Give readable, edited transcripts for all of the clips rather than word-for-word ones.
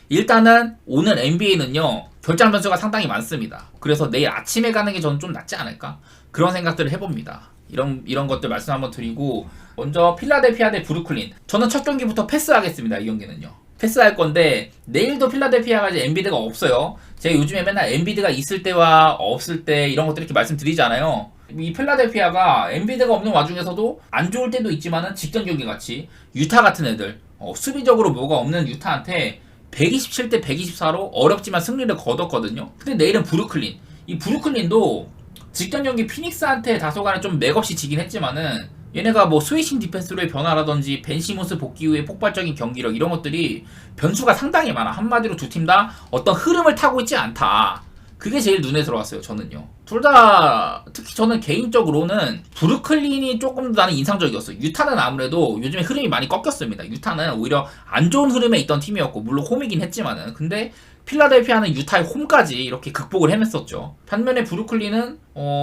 일단은 오늘 NBA는요 결장 변수가 상당히 많습니다. 그래서 내일 아침에 가는 게 저는 좀 낫지 않을까 그런 생각들을 해봅니다. 이런 것들 말씀 한번 드리고, 먼저 필라델피아 대 브루클린, 저는 첫 경기부터 패스하겠습니다. 이 경기는요 패스할 건데, 내일도 필라델피아가 이제 엔비드가 없어요. 제가 요즘에 맨날 엔비드가 있을 때와 없을 때 이런 것들 이렇게 말씀드리잖아요. 이 필라델피아가 엔비드가 없는 와중에서도 안 좋을 때도 있지만은 직전 경기 같이 유타 같은 애들, 수비적으로 뭐가 없는 유타한테 127대 124로 어렵지만 승리를 거뒀거든요. 근데 내일은 브루클린, 이 브루클린도 직전 경기 피닉스한테 다소간에 좀 맥없이 지긴 했지만은 얘네가 뭐 스위싱 디펜스로의 변화라든지 벤 시몬스 복귀 후의 폭발적인 경기력, 이런 것들이 변수가 상당히 많아. 한마디로 두 팀 다 어떤 흐름을 타고 있지 않다. 그게 제일 눈에 들어왔어요. 저는요 둘 다, 특히 저는 개인적으로는 브루클린이 조금 더 나는 인상적이었어요. 유타는 아무래도 요즘에 흐름이 많이 꺾였습니다. 유타는 오히려 안 좋은 흐름에 있던 팀이었고, 물론 홈이긴 했지만은, 근데 필라델피아는 유타의 홈까지 이렇게 극복을 해냈었죠. 반면에 브루클린은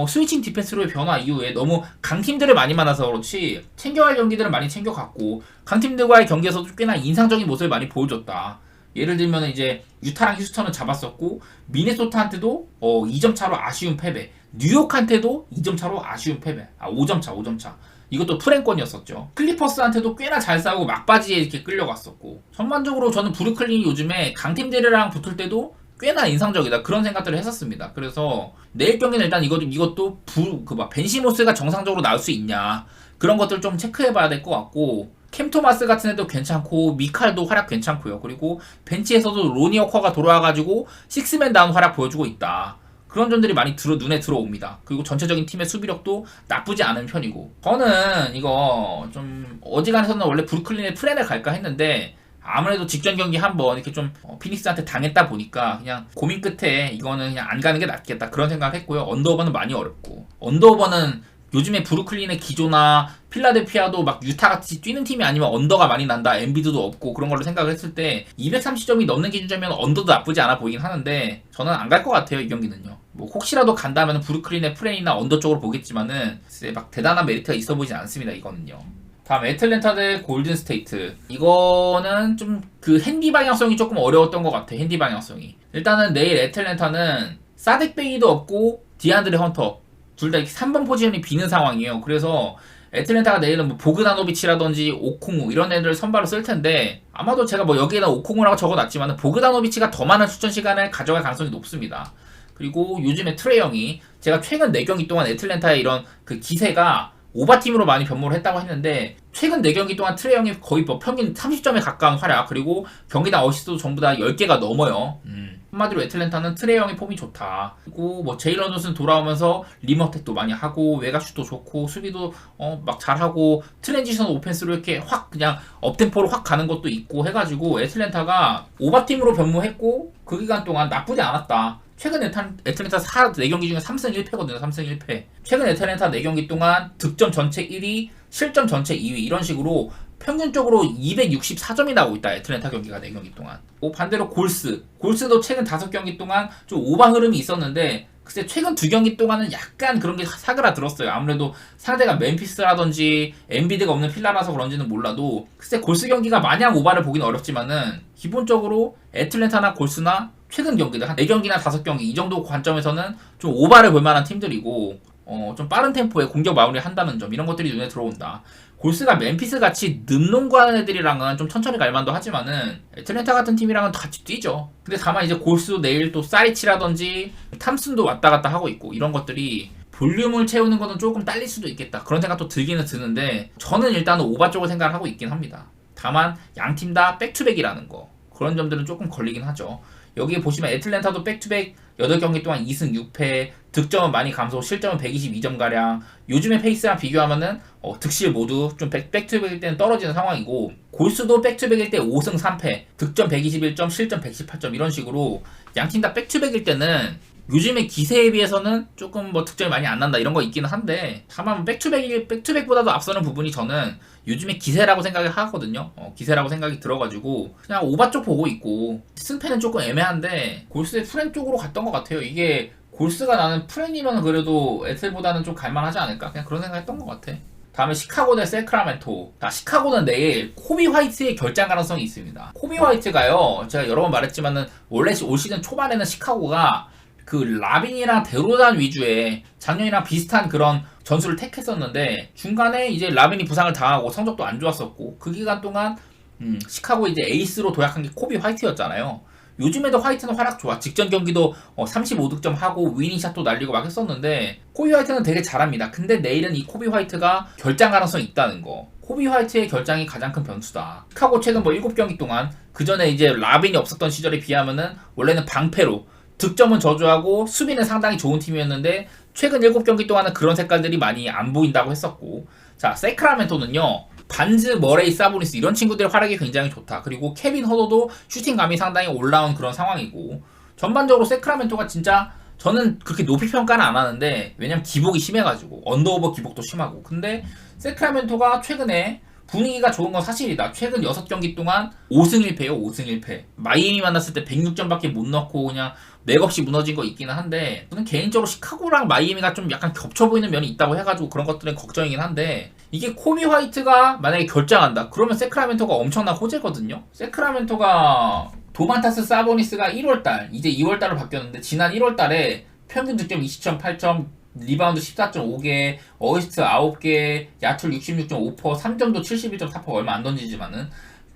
스위칭 디펜스로의 변화 이후에 너무 강팀들을 많이 만나서 그렇지 챙겨갈 경기들은 많이 챙겨갔고, 강팀들과의 경기에서도 꽤나 인상적인 모습을 많이 보여줬다. 예를 들면 이제 유타랑 휴스턴은 잡았었고, 미네소타한테도 2점 차로 아쉬운 패배, 뉴욕한테도 2점 차로 아쉬운 패배, 5점 차. 이것도 프랭권이었었죠. 클리퍼스한테도 꽤나 잘 싸우고 막바지에 이렇게 끌려갔었고, 전반적으로 저는 브루클린이 요즘에 강팀들이랑 붙을 때도 꽤나 인상적이다, 그런 생각들을 했었습니다. 그래서 내일 경기는 일단 이것도 벤 시몬스가 정상적으로 나올 수 있냐, 그런 것들 좀 체크해봐야 될 것 같고, 캠 토마스 같은 애도 괜찮고, 미칼도 활약 괜찮고요. 그리고 벤치에서도 로니 워커가 돌아와가지고 식스맨 다운 활약 보여주고 있다. 그런 점들이 많이 눈에 들어옵니다. 그리고 전체적인 팀의 수비력도 나쁘지 않은 편이고, 저는 이거 좀 어지간해서는 원래 브루클린의 플랜을 갈까 했는데, 아무래도 직전 경기 한번 이렇게 좀 피닉스한테 당했다 보니까 그냥 고민 끝에 이거는 그냥 안 가는 게 낫겠다, 그런 생각을 했고요. 언더오버는 많이 어렵고, 언더오버는 요즘에 브루클린의 기조나 필라델피아도 막 유타같이 뛰는 팀이 아니면 언더가 많이 난다, 엔비드도 없고, 그런 걸로 생각을 했을 때 230점이 넘는 기준점이면 언더도 나쁘지 않아 보이긴 하는데, 저는 안 갈 것 같아요. 이 경기는요 뭐 혹시라도 간다면 브루클린의 플레이나 언더 쪽으로 보겠지만은 막 대단한 메리트가 있어 보이지 않습니다. 이거는요. 다음 애틀랜타 대 골든스테이트, 이거는 좀 그 핸디 방향성이 조금 어려웠던 것 같아. 핸디 방향성이, 일단은 내일 애틀랜타는 사덱 베이도 없고 디안드레 헌터 둘 다 3번 포지션이 비는 상황이에요. 그래서 애틀랜타가 내일은 뭐 보그다노비치라든지 오콩우 이런 애들 선발로 쓸 텐데, 아마도 제가 뭐 여기에다 오콩우라고 적어놨지만 보그다노비치가 더 많은 출전 시간을 가져갈 가능성이 높습니다. 그리고 요즘에 트레이 형이, 제가 최근 4경기 동안 애틀랜타의 이런 그 기세가 오바팀으로 많이 변모를 했다고 했는데, 최근 4경기 동안 트레이 형이 거의 뭐 평균 30점에 가까운 활약, 그리고 경기당 어시스트도 전부 다 10개가 넘어요. 한마디로 애틀랜타는 트레이 형의 폼이 좋다. 그리고 뭐 제일런 존슨 돌아오면서 리머텍도 많이 하고, 외곽슛도 좋고, 수비도 막 잘하고, 트랜지션 오펜스로 이렇게 확 그냥 업템포로 확 가는 것도 있고 해가지고, 애틀랜타가 오바팀으로 변모했고 그 기간 동안 나쁘지 않았다. 최근 애틀랜타 4경기 중에 3승 1패거든요. 3승 1패. 최근 애틀랜타 4경기 동안 득점 전체 1위, 실점 전체 2위, 이런 식으로 평균적으로 264점이 나오고 있다. 애틀랜타 경기가 4경기 동안. 반대로 골스도 최근 5경기 동안 좀 오바 흐름이 있었는데, 글쎄 최근 2경기 동안은 약간 그런 게 사그라들었어요. 아무래도 상대가 멤피스라든지 엔비드가 없는 필라라서 그런지는 몰라도, 글쎄 골스 경기가 마냥 오바를 보긴 어렵지만은 기본적으로 애틀랜타나 골스나 최근 경기들 한 4경기나 5경기 이 정도 관점에서는 좀 오바를 볼 만한 팀들이고, 좀 빠른 템포에 공격 마무리 한다는 점, 이런 것들이 눈에 들어온다. 골스가 멤피스 같이 늠농구하는 애들이랑은 좀 천천히 갈 만도 하지만은 애틀랜타 같은 팀이랑은 같이 뛰죠. 근데 다만 이제 골스도 내일 또 사이치라든지 탐슨도 왔다 갔다 하고 있고, 이런 것들이 볼륨을 채우는 거는 조금 딸릴 수도 있겠다, 그런 생각도 들기는 드는데, 저는 일단은 오바 쪽을 생각을 하고 있긴 합니다. 다만 양팀 다 백투백이라는 거, 그런 점들은 조금 걸리긴 하죠. 여기 보시면 애틀랜타도 백투백 8경기 동안 2승 6패, 득점은 많이 감소, 실점은 122점가량, 요즘의 페이스랑 비교하면은 득실 모두 좀 백투백일 때는 떨어지는 상황이고, 골스도 백투백일 때 5승 3패, 득점 121점, 실점 118점, 이런 식으로 양팀 다 백투백일 때는 요즘의 기세에 비해서는 조금 뭐 득점이 많이 안 난다, 이런 거 있기는 한데, 다만 백투백보다도 앞서는 부분이 저는 요즘의 기세라고 생각을 하거든요. 기세라고 생각이 들어가지고 그냥 오바 쪽 보고 있고, 승패는 조금 애매한데 골스의 프렌 쪽으로 갔던 것 같아요. 이게 골스가 나는 프렌이면 그래도 에틀보다는 좀 갈만하지 않을까, 그냥 그런 생각 했던 것 같아. 다음에 시카고 대 세크라멘토. 자, 시카고는 내일 코비 화이트의 결장 가능성이 있습니다. 코비 화이트가요, 제가 여러 번 말했지만은 원래 올 시즌 초반에는 시카고가 그 라빈이랑 데로잔 위주의 작년이랑 비슷한 그런 전술을 택했었는데 중간에 이제 라빈이 부상을 당하고 성적도 안 좋았었고 그 기간 동안 시카고 이제 에이스로 도약한 게 코비 화이트였잖아요. 요즘에도 화이트는 활약 좋아. 직전 경기도 35득점 하고 위닝샷도 날리고 막 했었는데 코비 화이트는 되게 잘합니다. 근데 내일은 이 코비 화이트가 결장 가능성이 있다는 거. 코비 화이트의 결장이 가장 큰 변수다. 시카고 최근 7경기 동안 그 전에 이제 라빈이 없었던 시절에 비하면은 원래는 방패로 득점은 저조하고 수비는 상당히 좋은 팀이었는데 최근 7경기 동안은 그런 색깔들이 많이 안 보인다고 했었고, 자, 세크라멘토는요, 반즈, 머레이, 사보니스 이런 친구들의 활약이 굉장히 좋다. 그리고 케빈 허더도 슈팅감이 상당히 올라온 그런 상황이고, 전반적으로 세크라멘토가 진짜 저는 그렇게 높이 평가는 안 하는데 왜냐면 기복이 심해가지고 언더오버 기복도 심하고, 근데 세크라멘토가 최근에 분위기가 좋은 건 사실이다. 최근 6경기 동안 5승 1패요. 5승 1패. 마이애미 만났을 때 106점밖에 못 넣고 그냥 맥없이 무너진 거 있기는 한데, 저는 개인적으로 시카고랑 마이애미가 좀 약간 겹쳐 보이는 면이 있다고 해가지고 그런 것들은 걱정이긴 한데, 이게 코비 화이트가 만약에 결장한다 그러면 세크라멘토가 엄청난 호재거든요. 세크라멘토가 도만타스 사보니스가 1월달 이제 2월달로 바뀌었는데 지난 1월달에 평균 득점 20.8점, 리바운드 14.5개, 어시스트 9개, 야투 66.5%, 3점도 71.4%, 얼마 안 던지지만은,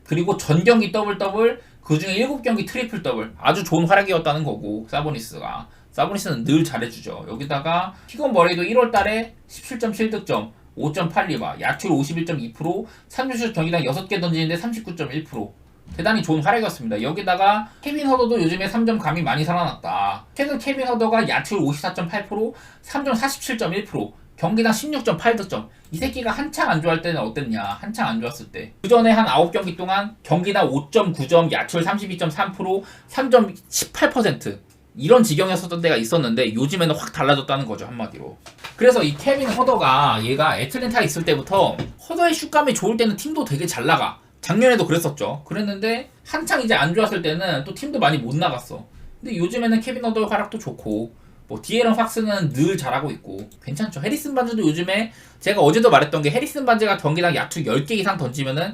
그리고 전경기 더블, 그 중에 7경기 트리플 더블, 아주 좋은 활약이었다는 거고, 사보니스는 늘 잘해주죠. 여기다가 키건 머레이도 1월달에 17.7득점, 5.8리바, 야투 51.2%, 3점슛 경기당 6개 던지는데 39.1%. 대단히 좋은 활약이었습니다. 여기다가 케빈 허더도 요즘에 3점 감이 많이 살아났다. 최근 케빈 허더가 야투 54.8%, 3점 47.1%, 경기당 16.8득점. 이 새끼가 한창 안 좋아할 때는 어땠냐? 한창 안 좋았을 때. 그 전에 한 9경기 동안 경기당 5.9점, 야투 32.3%, 3점 18%. 이런 지경이었었던 때가 있었는데 요즘에는 확 달라졌다는 거죠, 한마디로. 그래서 이 케빈 허더가 얘가 애틀랜타에 있을 때부터 허더의 슛감이 좋을 때는 팀도 되게 잘 나가. 작년에도 그랬었죠. 그랬는데 한창 이제 안 좋았을 때는 또 팀도 많이 못 나갔어. 근데 요즘에는 케빈 허더의 활약도 좋고, 뭐 디에런 팍스는 늘 잘하고 있고 괜찮죠. 해리슨 반즈도 요즘에 제가 어제도 말했던 게 해리슨 반즈가 경기당 야투 10개 이상 던지면은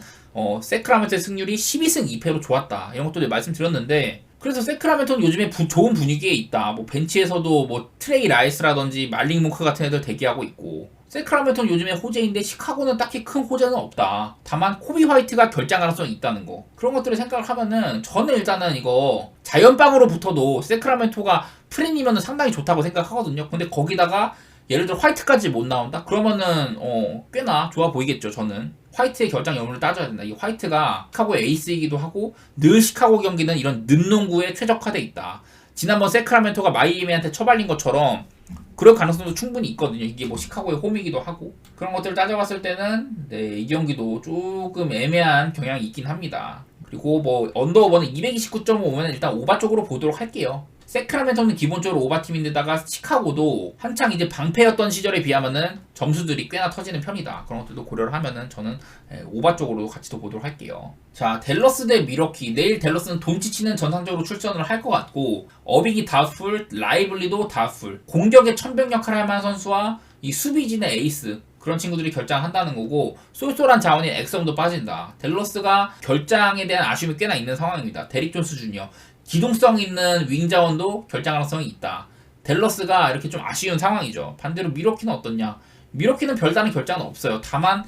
세크라멘토의 승률이 12승 2패로 좋았다. 이런 것도 말씀드렸는데, 그래서 세크라멘토는 요즘에 좋은 분위기에 있다. 뭐 벤치에서도 뭐 트레이 라이스라든지 말링 몽크 같은 애들 대기하고 있고, 세크라멘토는 요즘에 호재인데 시카고는 딱히 큰 호재는 없다. 다만 코비 화이트가 결장 가능성이 있다는 거. 그런 것들을 생각을 하면은 저는 일단은 이거 자연빵으로 붙어도 세크라멘토가 프린이면은 상당히 좋다고 생각하거든요. 근데 거기다가 예를 들어 화이트까지 못 나온다? 그러면은 꽤나 좋아 보이겠죠. 저는 화이트의 결장 여부를 따져야 된다. 이 화이트가 시카고의 에이스이기도 하고 늘 시카고 경기는 이런 늦농구에 최적화돼 있다. 지난번 세크라멘토가 마이애미한테 처발린 것처럼 그럴 가능성도 충분히 있거든요. 이게 뭐 시카고의 홈이기도 하고, 그런 것들을 따져봤을 때는 네, 이 경기도 조금 애매한 경향이 있긴 합니다. 그리고 뭐 언더오버는 229.5 오면 일단 오바 쪽으로 보도록 할게요. 세크라멘토는 기본적으로 오바팀인데다가 시카고도 한창 이제 방패였던 시절에 비하면은 점수들이 꽤나 터지는 편이다. 그런 것들도 고려를 하면은 저는 오바 쪽으로 같이 또 보도록 할게요. 자, 댈러스 대 미러키. 내일 댈러스는 돈치치는 전상적으로 출전을 할 것 같고, 어빅이 다웃풀, 라이블리도 다웃풀. 공격의 천병 역할을 할 만한 선수와 이 수비진의 에이스, 그런 친구들이 결장한다는 거고, 쏠쏠한 자원인 엑섬도 빠진다. 댈러스가 결장에 대한 아쉬움이 꽤나 있는 상황입니다. 데릭 존스 주니어. 기동성 있는 윙 자원도 결장 가능성이 있다. 댈러스가 이렇게 좀 아쉬운 상황이죠. 반대로 미러키는 어떻냐? 미러키는 별다른 결장은 없어요. 다만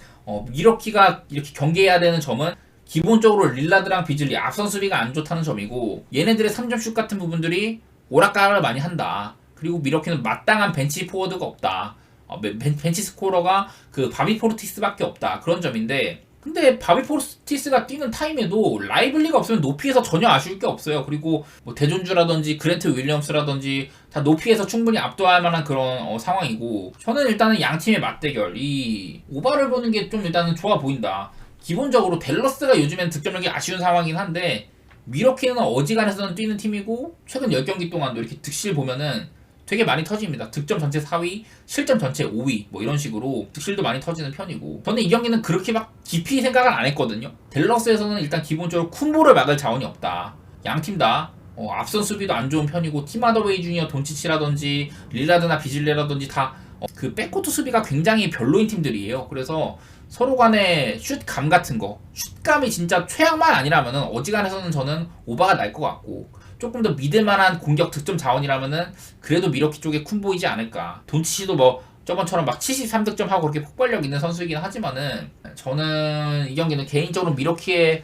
미러키가 이렇게 경계해야 되는 점은 기본적으로 릴라드랑 비즐리 앞선 수비가 안 좋다는 점이고, 얘네들의 3점슛 같은 부분들이 오락가락을 많이 한다. 그리고 미러키는 마땅한 벤치 포워드가 없다. 벤치 스코러가 그 바비 포르티스밖에 없다. 그런 점인데, 근데 바비 포르티스가 뛰는 타임에도 라이블리가 없으면 높이에서 전혀 아쉬울 게 없어요. 그리고 뭐 대존주라든지 그랜트 윌리엄스라든지 다 높이에서 충분히 압도할 만한 그런 상황이고, 저는 일단은 양 팀의 맞대결, 이 오바를 보는 게 좀 일단은 좋아 보인다. 기본적으로 댈러스가 요즘엔 득점력이 아쉬운 상황이긴 한데, 미러키는 어지간해서는 뛰는 팀이고, 최근 10경기 동안도 이렇게 득실 보면은 되게 많이 터집니다. 득점 전체 4위, 실점 전체 5위, 뭐 이런 식으로 득실도 많이 터지는 편이고, 저는 이 경기는 그렇게 막 깊이 생각을 안 했거든요. 댈러스에서는 일단 기본적으로 쿤보를 막을 자원이 없다. 양팀 다 앞선 수비도 안 좋은 편이고, 팀 하더웨이 주니어, 돈치치라든지 릴라드나 비즐레라든지 다 그 백코트 수비가 굉장히 별로인 팀들이에요. 그래서 서로 간의 슛감 같은 거, 슛감이 진짜 최악만 아니라면은 어지간해서는 저는 오바가 날 것 같고, 조금 더 믿을만한 공격 득점 자원이라면은 그래도 미러키 쪽에 쿤 보이지 않을까. 돈치시도 뭐 저번처럼 막 73득점 하고 그렇게 폭발력 있는 선수이긴 하지만은 저는 이 경기는 개인적으로 미러키의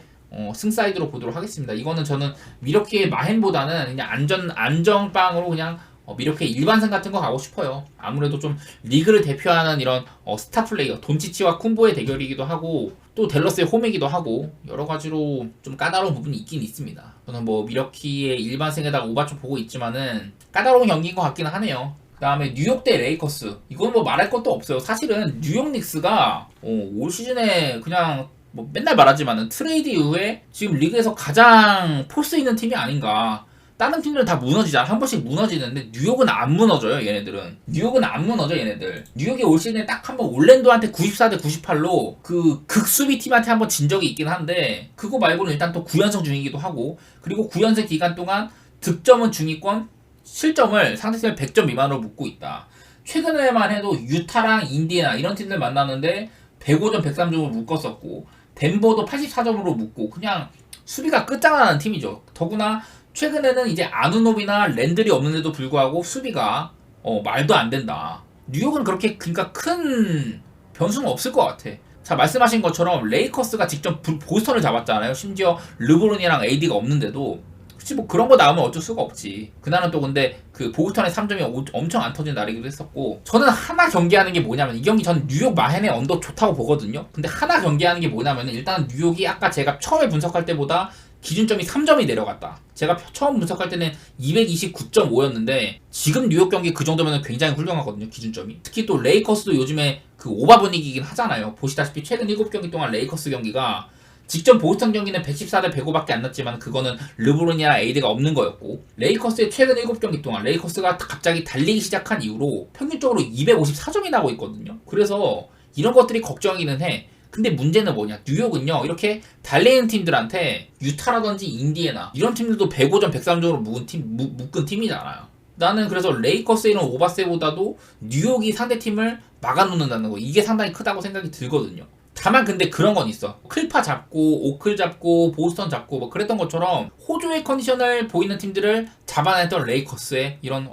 승사이드로 보도록 하겠습니다. 이거는 저는 미러키의 마헨보다는 그냥 안정빵으로 그냥 미러키의 일반승 같은 거 가고 싶어요. 아무래도 좀 리그를 대표하는 이런 스타 플레이어 돈치치와 쿤보의 대결이기도 하고 또 댈러스의 홈이기도 하고 여러 가지로 좀 까다로운 부분이 있긴 있습니다. 저는 뭐 미러키의 일반승에다가 오바초 보고 있지만은 까다로운 경기인 것 같기는 하네요. 그 다음에 뉴욕 대 레이커스, 이건 뭐 말할 것도 없어요. 사실은 뉴욕 닉스가 올 시즌에 그냥 뭐 맨날 말하지만은 트레이드 이후에 지금 리그에서 가장 포스 있는 팀이 아닌가. 다른 팀들은 다 무너지잖아. 한 번씩 무너지는데 뉴욕은 안 무너져요. 얘네들은 뉴욕은 안 무너져. 얘네들 뉴욕이 올 시즌에 딱 한 번 올랜도한테 94대 98로 그 극수비 팀한테 한 번 진 적이 있긴 한데 그거 말고는 일단 또 9연승 중이기도 하고, 그리고 9연승 기간 동안 득점은 중위권, 실점을 상대팀의 100점 미만으로 묶고 있다. 최근에만 해도 유타랑 인디애나 이런 팀들 만났는데 105점 103점으로 묶었었고, 덴버도 84점으로 묶고 그냥 수비가 끝장나는 팀이죠. 더구나 최근에는 이제 아누노비나 랜들이 없는데도 불구하고 수비가 말도 안 된다. 뉴욕은 그렇게 그러니까 큰 변수는 없을 것 같아. 자, 말씀하신 것처럼 레이커스가 직접 보스턴을 잡았잖아요. 심지어 르브론이랑 AD가 없는데도. 그치, 뭐 그런 거 나오면 어쩔 수가 없지. 그날은 또 근데 그 보스턴의 3점이 엄청 안 터진 날이기도 했었고, 저는 하나 경계하는 게 뭐냐면, 이 경기 저는 뉴욕 마헨의 언더 좋다고 보거든요. 근데 하나 경계하는 게 뭐냐면, 일단 뉴욕이 아까 제가 처음에 분석할 때보다 기준점이 3점이 내려갔다. 제가 처음 분석할 때는 229.5였는데 지금 뉴욕 경기 그 정도면 굉장히 훌륭하거든요. 기준점이. 특히 또 레이커스도 요즘에 그 오바 분위기이긴 하잖아요. 보시다시피 최근 7경기 동안 레이커스 경기가 직전 보스턴 경기는 114대 105밖에 안 났지만 그거는 르브론이나 AD가 없는 거였고, 레이커스의 최근 7경기 동안 레이커스가 갑자기 달리기 시작한 이후로 평균적으로 254점이 나고 있거든요. 그래서 이런 것들이 걱정이기는 해. 근데 문제는 뭐냐, 뉴욕은요 이렇게 달리는 팀들한테 유타라든지 인디애나 이런 팀들도 105점 103점으로 묶은 팀이잖아요. 나는 그래서 레이커스의 이런 오바세보다도 뉴욕이 상대팀을 막아놓는다는 거, 이게 상당히 크다고 생각이 들거든요. 다만 근데 그런 건 있어. 클파 잡고 오클 잡고 보스턴 잡고 뭐 그랬던 것처럼 호조의 컨디션을 보이는 팀들을 잡아냈던 레이커스의 이런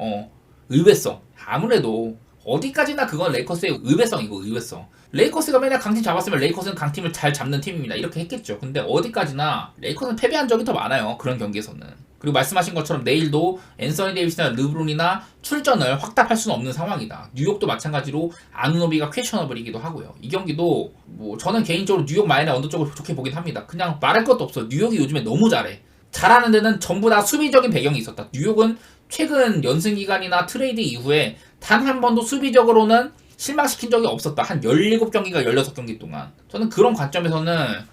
의외성, 아무래도 어디까지나 그건 레이커스의 의외성이고, 의외성. 레이커스가 맨날 강팀 잡았으면 레이커스는 강팀을 잘 잡는 팀입니다, 이렇게 했겠죠. 근데 어디까지나 레이커스는 패배한 적이 더 많아요, 그런 경기에서는. 그리고 말씀하신 것처럼 내일도 앤서니 데이비스나 르브론이나 출전을 확답할 수는 없는 상황이다. 뉴욕도 마찬가지로 아누노비가 퀘셔너블이기도 하고요. 이 경기도 뭐 저는 개인적으로 뉴욕 마인의 언더 쪽을 좋게 보긴 합니다. 그냥 말할 것도 없어. 뉴욕이 요즘에 너무 잘해. 잘하는 데는 전부 다 수비적인 배경이 있었다. 뉴욕은 최근 연승 기간이나 트레이드 이후에 단 한 번도 수비적으로는 실망시킨 적이 없었다. 한 17경기가 16경기 동안. 저는 그런 관점에서는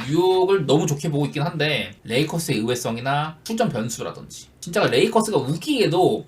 뉴욕을 너무 좋게 보고 있긴 한데, 레이커스의 의외성이나 출전 변수라든지 진짜 레이커스가 웃기게도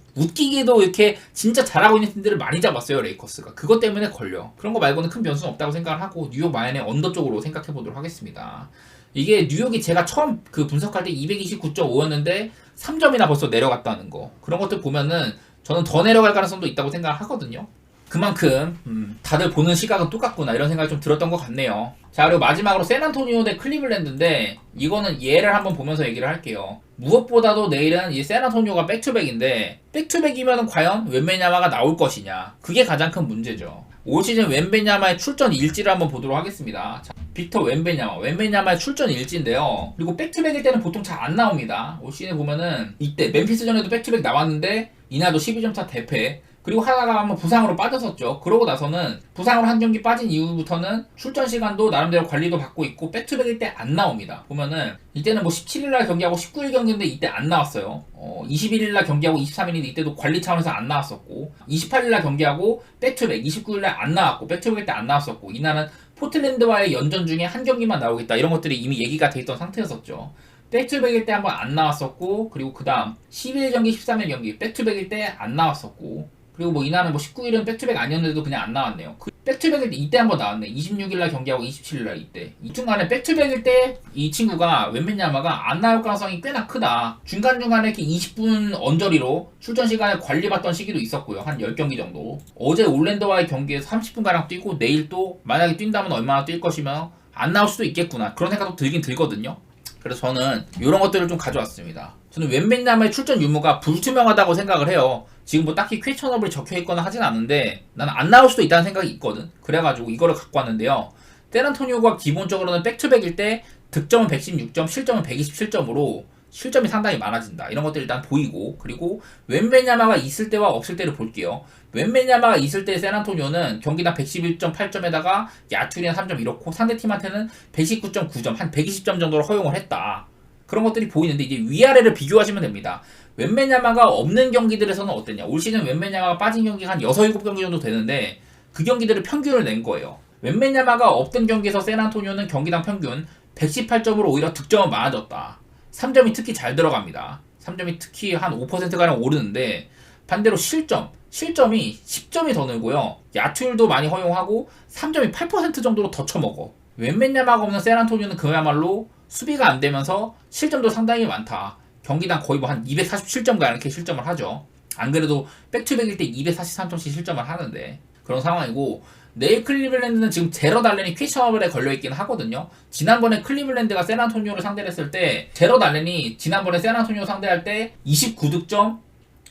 이렇게 진짜 잘하고 있는 팀들을 많이 잡았어요. 레이커스가 그것 때문에 걸려. 그런 거 말고는 큰 변수는 없다고 생각을 하고 뉴욕 마인의 언더 쪽으로 생각해 보도록 하겠습니다. 이게 뉴욕이 제가 처음 그 분석할 때 229.5였는데 3점이나 벌써 내려갔다는 거, 그런 것들 보면은 저는 더 내려갈 가능성도 있다고 생각을 하거든요. 그만큼 다들 보는 시각은 똑같구나, 이런 생각이 좀 들었던 것 같네요. 자, 그리고 마지막으로 샌안토니오 대 클리블랜드인데, 이거는 얘를 한번 보면서 얘기를 할게요. 무엇보다도 내일은 이 샌안토니오가 백투백인데, 백투백이면 과연 웬베냐마가 나올 것이냐, 그게 가장 큰 문제죠. 올 시즌 웬베냐마의 출전 일지를 한번 보도록 하겠습니다. 자, 빅터 웬베냐마의 출전 일지인데요. 그리고 백투백일 때는 보통 잘 안 나옵니다. 올 시즌에 보면은 이때 멤피스전에도 백투백 나왔는데 이날도 12점차 대패, 그리고 하다가 한번 부상으로 빠졌었죠. 그러고 나서는 부상으로 한 경기 빠진 이후부터는 출전 시간도 나름대로 관리도 받고 있고 백투백일 때 안 나옵니다. 보면은 이때는 뭐 17일날 경기하고 19일 경기인데 이때 안 나왔어요. 21일날 경기하고 23일인데 이때도 관리 차원에서 안 나왔었고, 28일날 경기하고 백투백, 29일날 안 나왔고 백투백일 때 안 나왔었고, 이날은 포틀랜드와의 연전 중에 한 경기만 나오겠다, 이런 것들이 이미 얘기가 돼 있던 상태였었죠. 백투백일 때 한번 안 나왔었고, 그리고 그 다음 12일 경기 13일 경기 백투백일 때 안 나왔었고, 그리고 뭐 이날은 뭐 19일은 백투백 아니었는데도 그냥 안 나왔네요. 백투백일 때 이때 한번 나왔네. 26일날 경기하고 27일날 이때. 이중간에 백투백일 때 이 친구가 웬맨야마가 안 나올 가능성이 꽤나 크다. 중간중간에 이렇게 20분 언저리로 출전 시간을 관리받던 시기도 있었고요. 한 10경기 정도. 어제 올랜도와의 경기에서 30분가량 뛰고 내일 또 만약에 뛴다면 얼마나 뛸 것이며 안 나올 수도 있겠구나. 그런 생각도 들긴 들거든요. 그래서 저는 이런 것들을 좀 가져왔습니다. 저는 웬맨야마의 출전 유무가 불투명하다고 생각을 해요. 지금 뭐 딱히 퀘스천업을 적혀있거나 하진 않은데 나는 안 나올 수도 있다는 생각이 있거든. 그래가지고 이거를 갖고 왔는데요. 샌안토니오가 기본적으로는 백투백일 때 득점은 116점, 실점은 127점으로 실점이 상당히 많아진다. 이런 것들 일단 보이고, 그리고 웬맨야마가 있을 때와 없을 때를 볼게요. 웬맨야마가 있을 때 샌안토니오는 경기당 111.8점에다가 야투리는 3점 이렇고 상대팀한테는 119.9점, 한 120점 정도로 허용을 했다. 그런 것들이 보이는데 이제 위아래를 비교하시면 됩니다. 웬맨야마가 없는 경기들에서는 어땠냐. 올 시즌 웬맨야마가 빠진 경기가 한 6, 7경기 정도 되는데 그 경기들을 평균을 낸 거예요. 웬맨야마가 없던 경기에서 샌안토니오는 경기당 평균 118점으로 오히려 득점은 많아졌다. 3점이 특히 잘 들어갑니다. 3점이 특히 한 5%가량 오르는데 반대로 실점이 10점이 더 늘고요. 야투율도 많이 허용하고 3점이 8% 정도로 더 쳐먹어. 웬맨야마가 없는 샌안토니오는 그야말로 수비가 안 되면서 실점도 상당히 많다. 경기당 거의 뭐 한 247점가 이렇게 실점을 하죠. 안 그래도 백투백일 때 243점씩 실점을 하는데 그런 상황이고, 내일 클리블랜드는 지금 제럿 알렌이 퀘스천업에 걸려있긴 하거든요. 지난번에 클리블랜드가 샌안토니오를 상대를 했을 때 제럿 알렌이 지난번에 샌안토니오 상대할 때 29득점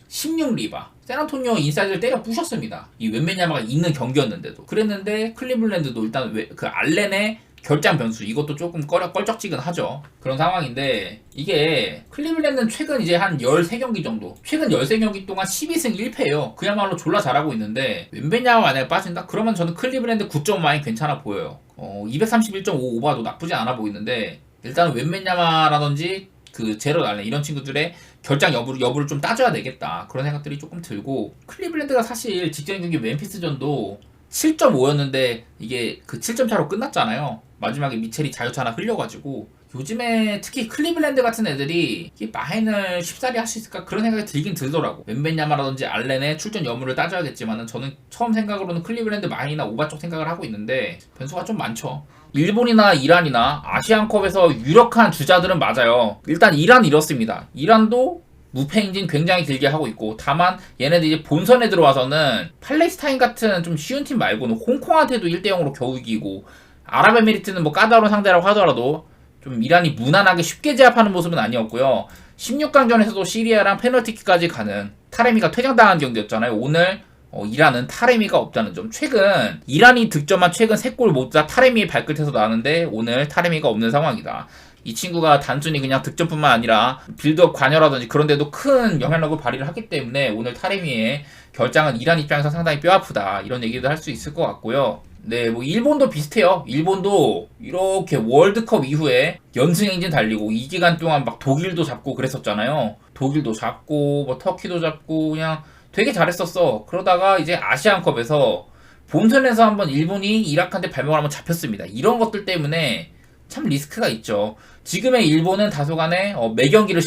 16리바 샌안토니오 인사이드를 때려 부셨습니다. 이 웬맨야마가 있는 경기였는데도. 그랬는데 클리블랜드도 일단 그 알렌의 결장 변수 이것도 조금 껄쩍지근하죠. 그런 상황인데 이게 클리블랜드는 최근 이제 한 13경기 정도, 최근 13경기 동안 12승 1패예요. 그야말로 졸라 잘하고 있는데 웬맨야마 만약에 빠진다? 그러면 저는 클리블랜드 9.5이 괜찮아 보여요. 231.5 오버도 나쁘지 않아 보이는데 일단은 웬맨야마라든지 그 제럿 알렌 이런 친구들의 결장 여부를 좀 따져야 되겠다. 그런 생각들이 조금 들고, 클리블랜드가 사실 직전 경기 멤피스전도 7.5였는데 이게 그 7점 차로 끝났잖아요. 마지막에 미첼이 자유투 하나 흘려가지고. 요즘에 특히 클리블랜드 같은 애들이 이 마인을 쉽사리 할 수 있을까 그런 생각이 들긴 들더라고. 웬맨야마라든지 알렌의 출전 여부를 따져야겠지만은 저는 처음 생각으로는 클리블랜드 마인이나 오바 쪽 생각을 하고 있는데 변수가 좀 많죠. 일본이나 이란이나 아시안컵에서 유력한 주자들은 맞아요. 일단 이란 이렇습니다. 이란도 무패 행진 굉장히 길게 하고 있고, 다만 얘네들 이제 본선에 들어와서는 팔레스타인 같은 좀 쉬운 팀 말고는 홍콩한테도 1대0으로 겨우 이기고, 아랍에미리트는 뭐 까다로운 상대라고 하더라도 좀 이란이 무난하게 쉽게 제압하는 모습은 아니었고요. 16강전에서도 시리아랑 페널티킥까지 가는 타레미가 퇴장당한 경기였잖아요. 오늘 이란은 타레미가 없다는 점. 최근 이란이 득점한 최근 3골 모두 다 타레미의 발끝에서 나왔는데 오늘 타레미가 없는 상황이다. 이 친구가 단순히 그냥 득점뿐만 아니라 빌드업 관여라든지 그런 데도 큰 영향력을 발휘를 하기 때문에 오늘 타레미의 결장은 이란 입장에서 상당히 뼈아프다. 이런 얘기도 할 수 있을 것 같고요. 네, 뭐 일본도 비슷해요. 일본도 이렇게 월드컵 이후에 연승 행진 달리고 이 기간 동안 막 독일도 잡고 그랬었잖아요. 독일도 잡고 뭐 터키도 잡고 그냥 되게 잘했었어. 그러다가 이제 아시안컵에서 본선에서 한번 일본이 이라크한테 발목을 한번 잡혔습니다. 이런 것들 때문에 참 리스크가 있죠. 지금의 일본은 다소간에 매 경기를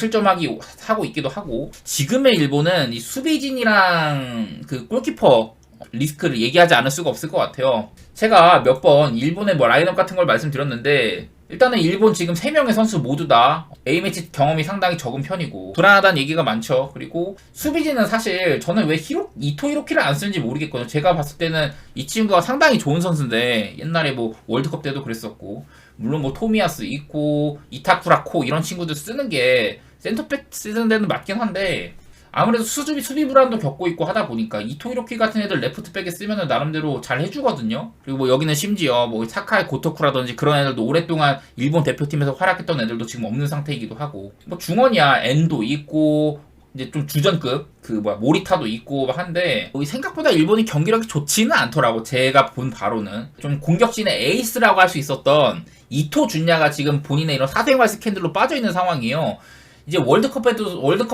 하고 있기도 하고, 지금의 일본은 이 수비진이랑 그 골키퍼 리스크를 얘기하지 않을 수가 없을 것 같아요. 제가 몇 번 일본의 뭐 라인업 같은 걸 말씀드렸는데, 일단은 일본 지금 3명의 선수 모두 다 A매치 경험이 상당히 적은 편이고 불안하다는 얘기가 많죠. 그리고 수비진은 사실 저는 왜 이토 히로키를 안 쓰는지 모르겠거든요. 제가 봤을 때는 이 친구가 상당히 좋은 선수인데 옛날에 뭐 월드컵 때도 그랬었고, 물론 뭐 토미야스 있고 이타쿠라 코 이런 친구들 쓰는 게 센터백 쓰는 데는 맞긴 한데 아무래도 수비 불안도 겪고 있고 하다 보니까 이토 히로키 같은 애들 레프트백에 쓰면은 나름대로 잘 해주거든요. 그리고 뭐 여기는 심지어 뭐 사카이 고토쿠라든지 그런 애들도 오랫동안 일본 대표팀에서 활약했던 애들도 지금 없는 상태이기도 하고, 뭐 중원이야 엔도 있고 이제 좀 주전급 모리타도 있고 한데 생각보다 일본이 경기력이 좋지는 않더라고. 제가 본 바로는 좀 공격진의 에이스라고 할 수 있었던 이토 준야가 지금 본인의 이런 사생활 스캔들로 빠져있는 상황이에요. 이제 월드컵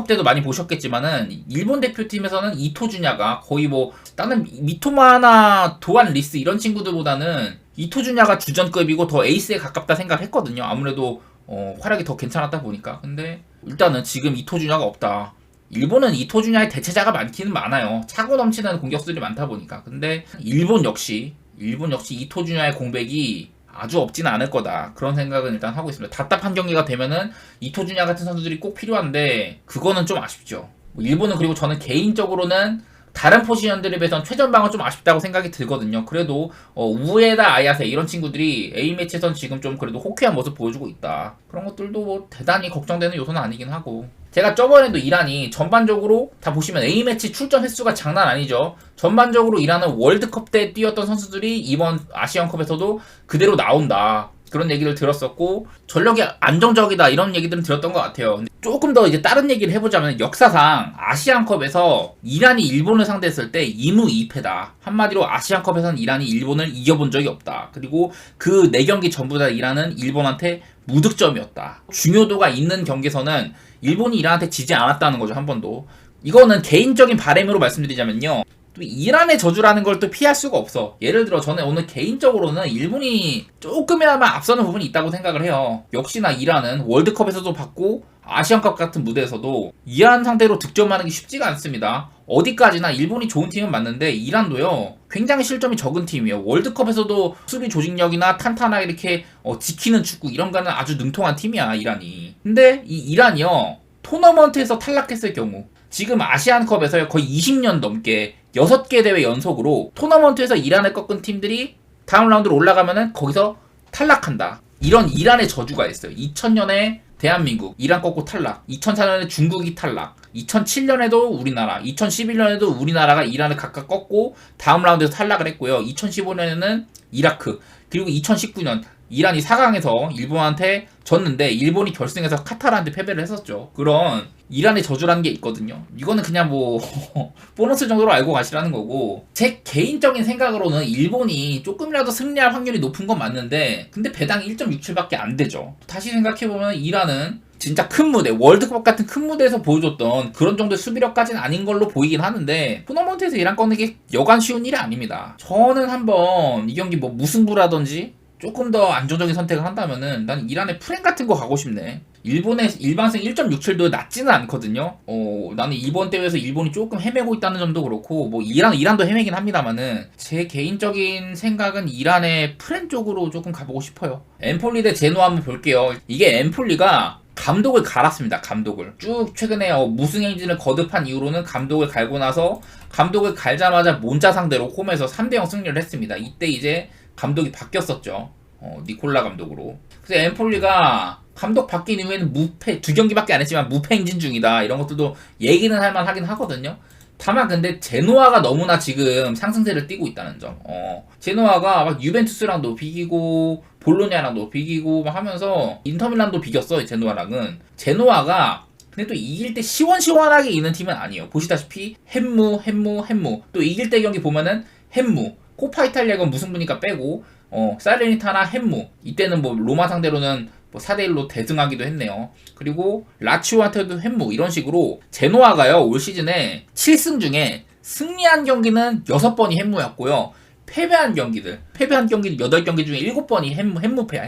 때도 많이 보셨겠지만은 일본 대표팀에서는 이토 준야가 거의 뭐 다른 미토마나 도안 리스 이런 친구들보다는 이토 준야가 주전급이고 더 에이스에 가깝다 생각했거든요. 아무래도 활약이 더 괜찮았다 보니까. 근데 일단은 지금 이토 준야가 없다. 일본은 이토 준야의 대체자가 많기는 많아요. 차고 넘치는 공격수들이 많다 보니까. 근데 일본 역시 일본 역시 이토준야의 공백이 아주 없지는 않을 거다. 그런 생각은 일단 하고 있습니다. 답답한 경기가 되면은 이토준야 같은 선수들이 꼭 필요한데 그거는 좀 아쉽죠. 일본은 그리고 저는 개인적으로는 다른 포지션들에 비해서는 최전방은 좀 아쉽다고 생각이 들거든요. 그래도 우에다 아야세 이런 친구들이 A매치에선 지금 좀 그래도 호쾌한 모습 보여주고 있다. 그런 것들도 뭐 대단히 걱정되는 요소는 아니긴 하고, 제가 저번에도 이란이 전반적으로 다 보시면 A매치 출전 횟수가 장난 아니죠. 전반적으로 이란은 월드컵 때 뛰었던 선수들이 이번 아시안컵에서도 그대로 나온다. 그런 얘기를 들었었고, 전력이 안정적이다 이런 얘기들은 들었던 것 같아요. 근데 조금 더 이제 다른 얘기를 해보자면, 역사상 아시안컵에서 이란이 일본을 상대했을 때 2무 2패다. 한마디로 아시안컵에서는 이란이 일본을 이겨본 적이 없다. 그리고 그 4경기 전부 다 이란은 일본한테 무득점이었다. 중요도가 있는 경기에서는 일본이 이란한테 지지 않았다는 거죠, 한 번도. 이거는 개인적인 바람으로 말씀드리자면요, 또 이란의 저주라는 걸 또 피할 수가 없어. 예를 들어 저는 오늘 개인적으로는 일본이 조금이나마 앞서는 부분이 있다고 생각을 해요. 역시나 이란은 월드컵에서도 봤고 아시안컵 같은 무대에서도 이란 상대로 득점하는 게 쉽지가 않습니다. 어디까지나 일본이 좋은 팀은 맞는데 이란도요, 굉장히 실점이 적은 팀이에요. 월드컵에서도 수비 조직력이나 탄탄하게 이렇게 지키는 축구 이런 거는 아주 능통한 팀이야, 이란이. 근데 이 이란이요, 토너먼트에서 탈락했을 경우, 지금 아시안컵에서 거의 20년 넘게 6개 대회 연속으로 토너먼트에서 이란을 꺾은 팀들이 다음 라운드로 올라가면은 거기서 탈락한다. 이런 이란의 저주가 있어요. 2000년에 대한민국 이란 꺾고 탈락, 2004년에 중국이 탈락, 2007년에도 우리나라, 2011년에도 우리나라가 이란을 각각 꺾고 다음 라운드에서 탈락을 했고요. 2015년에는 이라크, 그리고 2019년 이란이 4강에서 일본한테 졌는데 일본이 결승에서 카타르한테 패배를 했었죠. 그런 이란의 저주라는 게 있거든요. 이거는 그냥 뭐 보너스 정도로 알고 가시라는 거고, 제 개인적인 생각으로는 일본이 조금이라도 승리할 확률이 높은 건 맞는데 근데 배당 1.67밖에 안 되죠. 다시 생각해보면 이란은 진짜 큰 무대, 월드컵 같은 큰 무대에서 보여줬던 그런 정도의 수비력까지는 아닌 걸로 보이긴 하는데, 토너먼트에서 이란 꺼내는 게 여간 쉬운 일이 아닙니다. 저는 한번 이 경기 뭐 무승부라든지 조금 더 안정적인 선택을 한다면은 난 이란의 프렌 같은 거 가고 싶네. 일본의 일반승 1.67도 낮지는 않거든요. 나는 이번 대회에서 일본이 조금 헤매고 있다는 점도 그렇고, 뭐 이란도 헤매긴 합니다만은 제 개인적인 생각은 이란의 프렌 쪽으로 조금 가보고 싶어요. 엠폴리 대 제노아 한번 볼게요. 이게 엠폴리가 감독을 갈았습니다. 감독을 쭉 최근에 무승 행진을 거듭한 이후로는 감독을 갈고 나서, 감독을 갈자마자 몬자 상대로 홈에서 3대0 승리를 했습니다. 이때 이제 감독이 바뀌었었죠. 니콜라 감독으로. 그래서 엠폴리가 감독 바뀐 이후에는 무패, 2경기밖에 안 했지만 무패 행진 중이다. 이런 것들도 얘기는 할만 하긴 하거든요. 다만 근데 제노아가 너무나 지금 상승세를 띠고 있다는 점. 제노아가 막 유벤투스랑도 비기고 볼로냐랑도 비기고 막 하면서 인터밀란도 비겼어. 제노아랑은. 제노아가 근데 또 이길 때 시원시원하게 이기는 팀은 아니에요. 보시다시피 햄무 또 이길 때 경기 보면은 햄무, 코파 이탈리아건 무승부니까 빼고 사레니타나 햄무, 이때는 뭐 로마 상대로는 뭐 4대1로 대승하기도 했네요. 그리고 라치오한테도 햄무, 이런 식으로 제노아가요 올 시즌에 7승 중에 승리한 경기는 6번이 햄무였고요. 패배한 경기들 8경기 중에 7번이 햄무패야.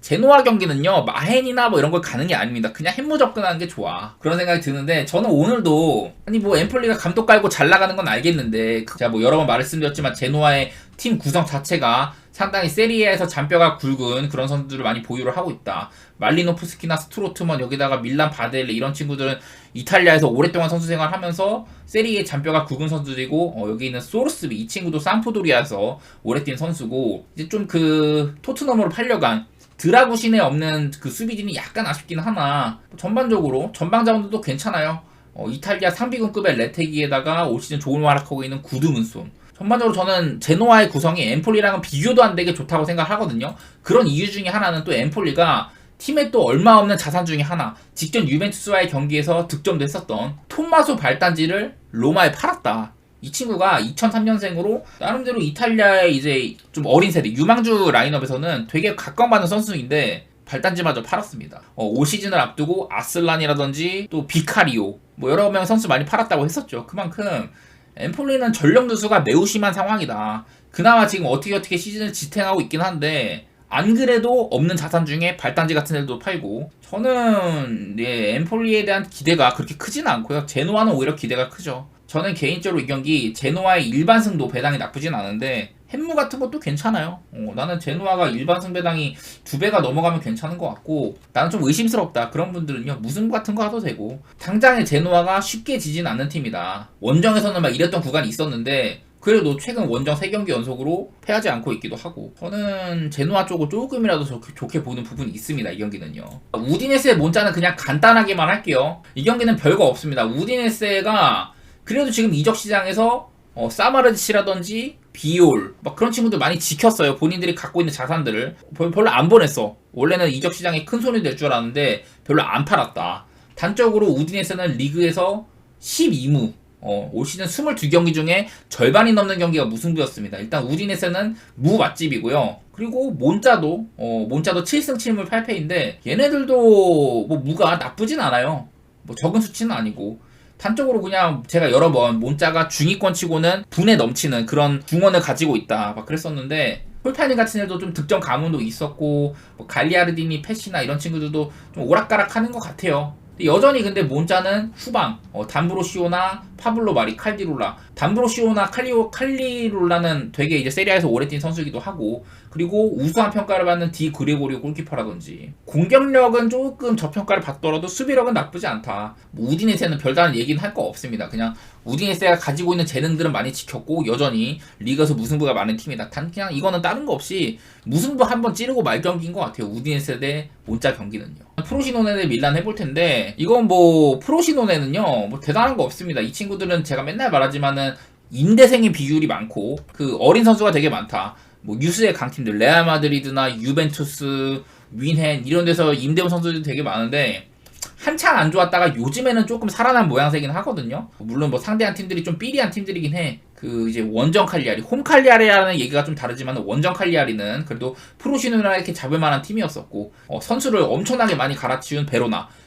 제노아 경기는요, 마헨이나 뭐 이런 걸 가는 게 아닙니다. 그냥 햄무 접근하는 게 좋아. 그런 생각이 드는데, 저는 오늘도 아니 뭐 엠폴리가 감독 깔고 잘 나가는 건 알겠는데, 제가 뭐 여러 번 말씀드렸지만 제노아의 팀 구성 자체가 상당히 세리에에서 잔뼈가 굵은 그런 선수들을 많이 보유를 하고 있다. 말리노프스키나 스트로트먼, 여기다가 밀란 바델레, 이런 친구들은 이탈리아에서 오랫동안 선수 생활을 하면서 세리에 잔뼈가 굵은 선수들이고, 여기 있는 소르스비, 이 친구도 삼프도리아에서 오래 뛴 선수고, 이제 좀 그 토트넘으로 팔려간 드라구신에 없는 그 수비진이 약간 아쉽긴 하나, 전반적으로 전방 자원도 괜찮아요. 이탈리아 상비군급의 레테기에다가 올 시즌 좋은 활약하고 있는 구드문손. 전반적으로 저는 제노아의 구성이 엠폴리랑은 비교도 안 되게 좋다고 생각하거든요. 그런 이유 중에 하나는 또 엠폴리가 팀에 또 얼마 없는 자산 중에 하나, 직전 유벤투스와의 경기에서 득점도 했었던 톰마소 발단지를 로마에 팔았다. 이 친구가 2003년생으로 나름대로 이탈리아의 이제 좀 어린 세대, 유망주 라인업에서는 되게 각광받는 선수인데 발단지마저 팔았습니다. 올 시즌을 앞두고 아슬란이라든지 또 비카리오, 뭐 여러 명 선수 많이 팔았다고 했었죠. 그만큼 엠폴리는 전력 누수가 매우 심한 상황이다. 그나마 지금 어떻게 시즌을 지탱하고 있긴 한데, 안 그래도 없는 자산 중에 발단지 같은 애들도 팔고, 저는 엠폴리에 대한 기대가 그렇게 크지는 않고요. 제노아는 오히려 기대가 크죠. 저는 개인적으로 이 경기 제노아의 일반 승도 배당이 나쁘진 않은데 햄무 같은 것도 괜찮아요. 나는 제노아가 일반 승배당이 2배가 넘어가면 괜찮은 것 같고, 나는 좀 의심스럽다. 그런 분들은요, 무승부 같은 거 하도 되고. 당장에 제노아가 쉽게 지진 않는 팀이다. 원정에서는 막 이랬던 구간이 있었는데, 그래도 최근 원정 3경기 연속으로 패하지 않고 있기도 하고, 저는 제노아 쪽을 조금이라도 좋게 보는 부분이 있습니다. 이 경기는요. 우디네스의 몬자는 그냥 간단하게만 할게요. 이 경기는 별거 없습니다. 우디네스가 그래도 지금 이적 시장에서 사마르치라든지 비올 막 그런 친구들 많이 지켰어요. 본인들이 갖고 있는 자산들을 별로 안 보냈어. 원래는 이적 시장에 큰 손이 될 줄 알았는데 별로 안 팔았다. 단적으로 우디네스는 리그에서 12무 올 시즌 22경기 중에 절반이 넘는 경기가 무승부였습니다. 일단 우디네스는 무 맛집이고요. 그리고 몬자도 7승 7무 8패인데 얘네들도 뭐 무가 나쁘진 않아요. 뭐 적은 수치는 아니고, 단적으로 그냥 제가 여러 번 몬자가 중위권 치고는 분에 넘치는 그런 중원을 가지고 있다 막 그랬었는데, 폴타니 같은 애도 좀 득점 가문도 있었고, 뭐 갈리아르디니, 패시나 이런 친구들도 좀 오락가락 하는 것 같아요. 여전히 근데 몬자는 후방 담브로시오나 파블로 마리 칼디롤라, 담브로시오나 칼리롤라는 되게 이제 세리아에서 오래 뛴 선수이기도 하고, 그리고 우수한 평가를 받는 디 그레고리오 골키퍼라든지, 공격력은 조금 저평가를 받더라도 수비력은 나쁘지 않다. 뭐 우디네세는 별다른 얘기는 할 거 없습니다. 그냥 우디네세가 가지고 있는 재능들은 많이 지켰고 여전히 리그에서 무승부가 많은 팀이다. 그냥 이거는 다른 거 없이 무승부 한번 찌르고 말 경기인 것 같아요. 우디네세 대 몬자 경기는요. 프로시노네 대 밀란 해볼 텐데, 이건 뭐 프로시노네는요 뭐 대단한 거 없습니다. 이 친구들은 제가 맨날 말하지만은 임대생의 비율이 많고 그 어린 선수가 되게 많다. 뭐 유스의 강팀들 레알 마드리드나 유벤투스, 윈헨 이런 데서 임대온 선수들이 되게 많은데, 한창 안 좋았다가 요즘에는 조금 살아난 모양새긴 하거든요. 물론 뭐 상대한 팀들이 좀 삐리한 팀들이긴 해. 그 이제 원정 칼리아리, 홈 칼리아리라는 얘기가 좀 다르지만 원정 칼리아리는 그래도 프로시노나 이렇게 잡을 만한 팀이었었고, 선수를 엄청나게 많이 갈아치운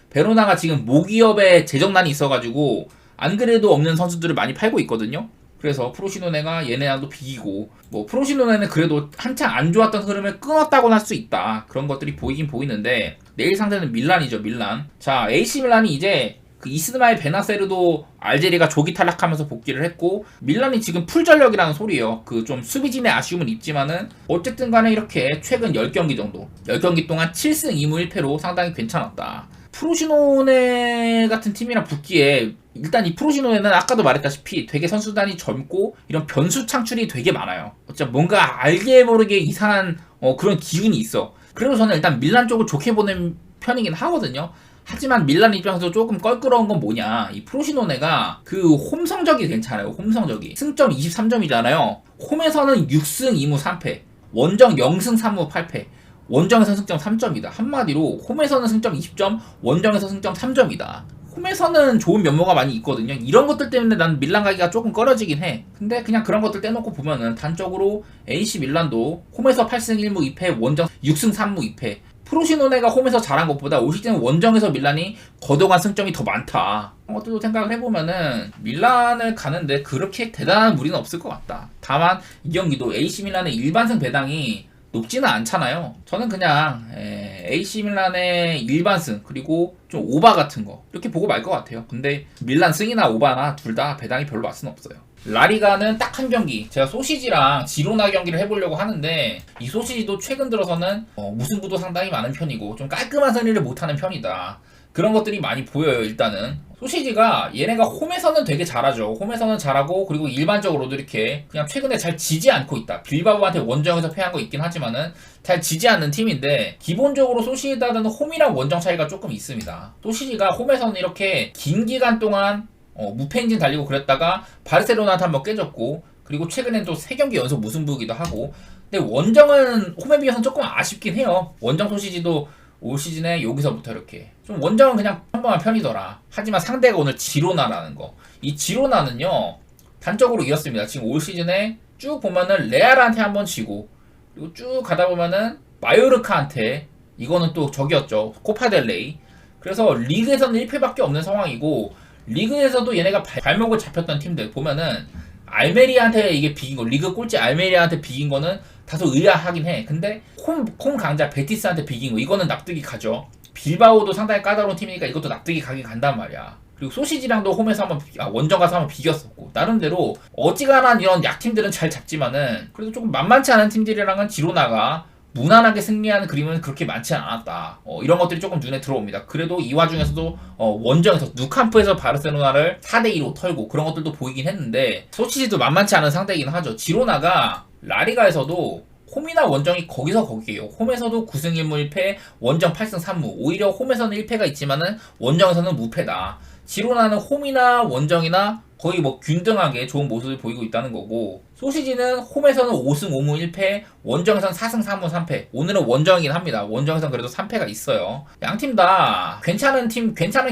베로나가 지금 모기업에 재정난이 있어가지고 안 그래도 없는 선수들을 많이 팔고 있거든요. 그래서 프로시노네가 얘네랑도 비기고, 뭐 프로시노네는 그래도 한창 안 좋았던 흐름을 끊었다고는 할 수 있다. 그런 것들이 보이긴 보이는데, 내일 상대는 밀란이죠. 밀란. 자, AC 밀란이 이제 그 이스마일 베나세르도 알제리가 조기 탈락하면서 복귀를 했고, 밀란이 지금 풀전력이라는 소리예요. 그 좀 수비진의 아쉬움은 있지만은 어쨌든 간에 이렇게 최근 10경기 정도 10경기 동안 7승 2무 1패로 상당히 괜찮았다. 프로시노네 같은 팀이랑 붙기에, 일단 이 프로시노네는 아까도 말했다시피 되게 선수단이 젊고 이런 변수 창출이 되게 많아요. 어쨌든 뭔가 알게 모르게 이상한 그런 기운이 있어. 그래서 저는 일단 밀란 쪽을 좋게 보는 편이긴 하거든요. 하지만 밀란 입장에서 조금 껄끄러운 건 뭐냐, 이 프로시노네가 그 홈 성적이 괜찮아요. 홈 성적이 승점 23점이잖아요 홈에서는 6승 2무 3패, 원정 0승 3무 8패, 원정에서 승점 3점이다. 한마디로 홈에서는 승점 20점, 원정에서 승점 3점이다. 홈에서는 좋은 면모가 많이 있거든요. 이런 것들 때문에 난 밀란 가기가 조금 꺼려지긴 해. 근데 그냥 그런 것들 떼놓고 보면은 단적으로 AC 밀란도 홈에서 8승 1무 2패, 원정 6승 3무 2패. 프로시노네가 홈에서 잘한 것보다 올 시즌 원정에서 밀란이 거둬간 승점이 더 많다. 그런 것들도 생각을 해보면은 밀란을 가는데 그렇게 대단한 무리는 없을 것 같다. 다만 이 경기도 AC 밀란의 일반승 배당이 높지는 않잖아요. 저는 그냥 AC 밀란의 일반승 그리고 좀 오바 같은 거 이렇게 보고 말 것 같아요. 근데 밀란 승이나 오바나 둘 다 배당이 별로 맛은 없어요. 라리가는 딱 한 경기, 제가 소시지랑 지로나 경기를 해보려고 하는데, 이 소시지도 최근 들어서는 무승부도 상당히 많은 편이고 좀 깔끔한 승리를 못하는 편이다. 그런 것들이 많이 보여요. 일단은 소시지가 얘네가 홈에서는 되게 잘하죠. 홈에서는 잘하고, 그리고 일반적으로도 이렇게 그냥 최근에 잘 지지 않고 있다. 빌바오한테 원정에서 패한 거 있긴 하지만은 잘 지지 않는 팀인데, 기본적으로 소시지다는 홈이랑 원정 차이가 조금 있습니다. 소시지가 홈에서는 이렇게 긴 기간 동안 무패 행진 달리고 그랬다가 바르셀로나한테 한번 깨졌고, 그리고 최근엔 또 3경기 연속 무승부이기도 하고. 근데 원정은 홈에 비해서는 조금 아쉽긴 해요. 원정 소시지도 올 시즌에 여기서부터 이렇게 좀 원정은 그냥 평범한 편이더라. 하지만 상대가 오늘 지로나라는 거, 이 지로나는요 단적으로 이렇습니다. 지금 올 시즌에 쭉 보면은 레알한테 한번 지고, 그리고 쭉 가다 보면은 마요르카한테, 이거는 또 적이었죠, 코파델레이. 그래서 리그에서는 1패밖에 없는 상황이고, 리그에서도 얘네가 발목을 잡혔던 팀들 보면은 알메리아한테 이게 비긴 거, 리그 꼴찌 알메리아한테 비긴 거는 다소 의아하긴 해. 근데 홈 강자 베티스한테 비긴 거, 이거는 납득이 가죠. 빌바오도 상당히 까다로운 팀이니까 이것도 납득이 가긴 간단 말이야. 그리고 소시지랑도 홈에서 원정 가서 한번 비겼었고, 나름대로 어지간한 이런 약팀들은 잘 잡지만은 그래도 조금 만만치 않은 팀들이랑은 지로나가 무난하게 승리하는 그림은 그렇게 많지 않았다. 이런 것들이 조금 눈에 들어옵니다. 그래도 이 와중에서도 원정에서 누캄프에서 바르셀로나를 4대2로 털고 그런 것들도 보이긴 했는데, 소시지도 만만치 않은 상대이긴 하죠. 지로나가 라리가에서도 홈이나 원정이 거기서 거기에요. 홈에서도 9승 1무 1패, 원정 8승 3무. 오히려 홈에서는 1패가 있지만은 원정에서는 무패다. 지로나는 홈이나 원정이나 거의 뭐 균등하게 좋은 모습을 보이고 있다는 거고, 소시지는 홈에서는 5승 5무 1패, 원정에서는 4승 3무 3패. 오늘은 원정이긴 합니다. 원정에서는 그래도 3패가 있어요. 양팀 다 괜찮은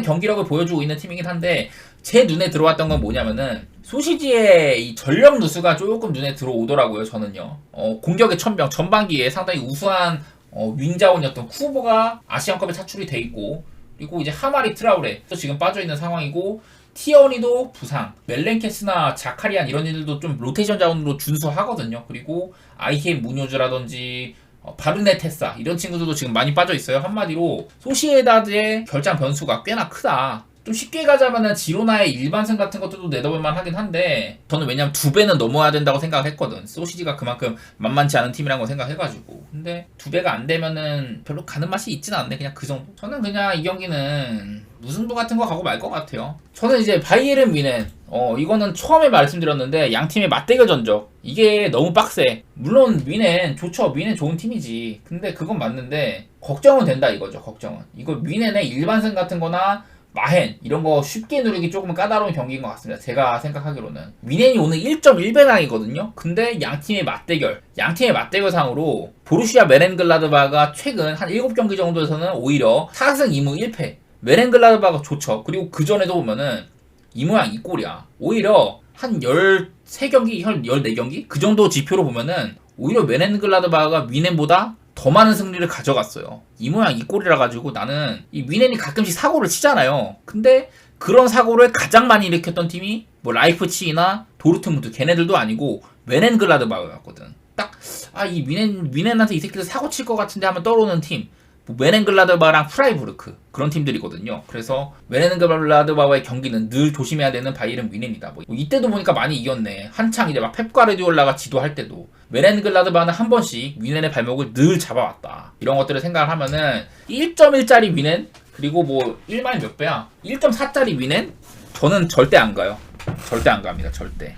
경기력을 보여주고 있는 팀이긴 한데, 제 눈에 들어왔던 건 뭐냐면은 소시지의 이 전력 누수가 조금 눈에 들어오더라고요. 저는요. 공격의 천병, 전반기에 상당히 우수한 윙자원이었던 쿠보가 아시안컵에 차출이 돼 있고, 그리고 이제 하마리 트라우레 또 지금 빠져 있는 상황이고, 티어니도 부상, 멜렌케스나 자카리안 이런 애들도 좀 로테이션 자원으로 준수하거든요. 그리고 아이헤임 무뇨즈라든지 바르네테사 이런 친구들도 지금 많이 빠져 있어요. 한마디로 소시에다드의 결장 변수가 꽤나 크다. 좀 쉽게 가자면은 지로나의 일반승 같은 것들도 내다볼만 하긴 한데, 저는 왜냐면 2배는 넘어야 된다고 생각을 했거든. 소시지가 그만큼 만만치 않은 팀이라는 걸 생각해가지고. 근데 2배가 안 되면은 별로 가는 맛이 있진 않네. 그냥 그 정도. 저는 그냥 이 경기는 무승부 같은 거 가고 말 것 같아요. 저는 이제 바이에른 뮌헨, 이거는 처음에 말씀드렸는데 양팀의 맞대결 전적 이게 너무 빡세. 물론 뮌헨 좋죠. 뮌헨 좋은 팀이지. 근데 그건 맞는데 걱정은 된다 이거죠. 걱정은. 이거 뮌헨의 일반승 같은 거나 마헨 이런 거 쉽게 누르기 조금 까다로운 경기인 것 같습니다. 제가 생각하기로는 뮌헨이 오늘 1.1배당이거든요. 근데 양팀의 맞대결상으로 보루시아 메렌글라드바가 최근 한 7경기 정도에서는 오히려 4승 2무 1패. 메렌글라드바가 좋죠. 그리고 그 전에도 보면은 이 모양 이 꼴이야. 오히려 한 13경기, 14경기? 그 정도 지표로 보면은 오히려 메렌글라드바가 뮌헨보다 더 많은 승리를 가져갔어요. 이 모양 이 꼴이라 가지고 나는 이 뮌헨이 가끔씩 사고를 치잖아요. 근데 그런 사고를 가장 많이 일으켰던 팀이 뭐 라이프치히나 도르트문트 걔네들도 아니고 메렌글라드바였거든. 딱 이 뮌헨한테 이 새끼들 사고 칠 것 같은데 하면 떠오르는 팀. 뭐 메렌글라드바랑 프라이부르크 그런 팀들이거든요. 그래서 메렌글라드바와의 경기는 늘 조심해야 되는 바이에른 뮌헨이다. 뭐 이때도 보니까 많이 이겼네. 한창 이제 막 펩 가르디올라가 지도할 때도 메렌글라드바는 한 번씩 뮌헨의 발목을 늘 잡아왔다. 이런 것들을 생각을 하면은 1.1짜리 뮌헨 그리고 뭐 1마이 몇 배야? 1.4짜리 뮌헨? 저는 절대 안 가요. 절대 안 갑니다. 절대.